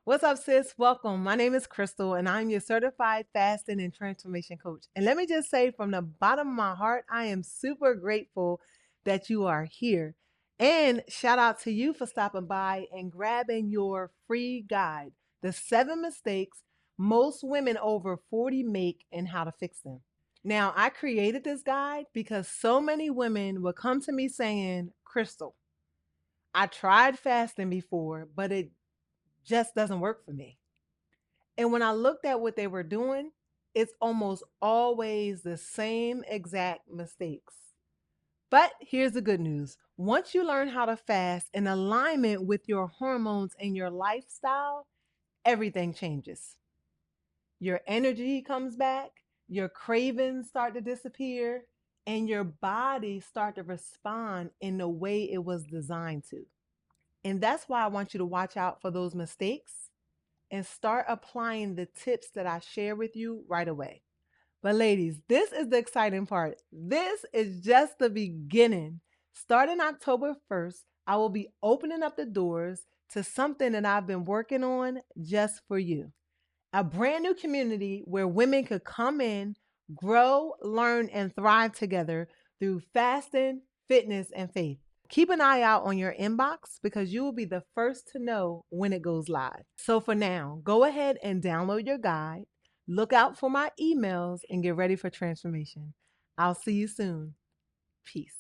What's up, sis? Welcome. My name is Crystal, and I'm your certified fasting and transformation coach. And let me just say from the bottom of my heart, I am super grateful that you are here. And shout out to you for stopping by and grabbing your free guide, The 7 Mistakes Most Women Over 40 Make and How to Fix Them. Now, I created this guide because so many women would come to me saying, Crystal, I tried fasting before, but it just doesn't work for me. And when I looked at what they were doing, it's almost always the same exact mistakes. But here's the good news. Once you learn how to fast in alignment with your hormones and your lifestyle, everything changes. Your energy comes back, your cravings start to disappear, and your body start to respond in the way it was designed to. And that's why I want you to watch out for those mistakes and start applying the tips that I share with you right away. But ladies, this is the exciting part. This is just the beginning. Starting October 1st, I will be opening up the doors to something that I've been working on just for you. A brand new community where women could come in, grow, learn, and thrive together through fasting, fitness, and faith. Keep an eye out on your inbox because you will be the first to know when it goes live. So for now, go ahead and download your guide, look out for my emails, and get ready for transformation. I'll see you soon. Peace.